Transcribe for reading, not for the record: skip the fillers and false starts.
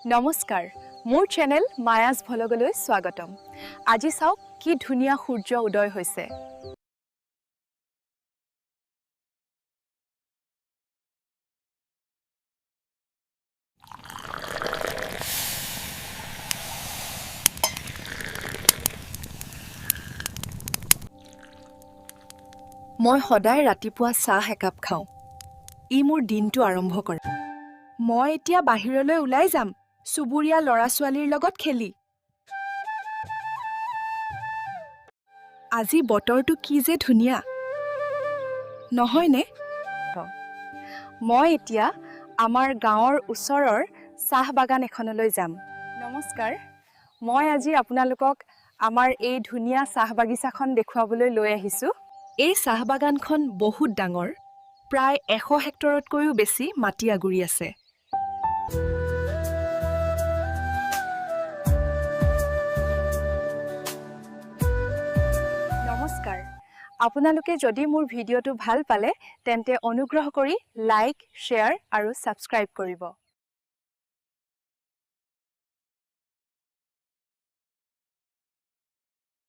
নমস্কাৰ মোৰ চেনেল মায়াজ ভ্লগলৈ স্বাগতম। আজি চাওক কি ধুনীয়া সূৰ্য উদয় হৈছে। মই সদায় ৰাতিপুৱা চাহ একাপ খাওঁ। ই মোৰ দিনটো আৰম্ভ কৰে। মই এতিয়া বাহিৰলৈ ওলাই যাম চুবুৰীয়া ল'ৰা-ছোৱালীৰ লগত খেলি। আজি বতৰটো কি যে ধুনীয়া নহয়নে? মই এতিয়া আমাৰ গাঁৱৰ ওচৰৰ চাহ বাগান এখনলৈ যাম। নমস্কাৰ, মই আজি আপোনালোকক আমাৰ এই ধুনীয়া চাহ বাগিচাখন দেখুৱাবলৈ লৈ আহিছোঁ। এই চাহ বাগানখন বহুত ডাঙৰ, প্ৰায় 100 হেক্টৰতকৈও বেছি মাটি আগুৰি আছে। নমস্কাৰ, আপোনালোকে যদি মোৰ ভিডিঅ'টো ভাল পালে তেন্তে অনুগ্ৰহ কৰি লাইক, শ্বেয়াৰ আৰু ছাবস্ক্ৰাইব কৰিব।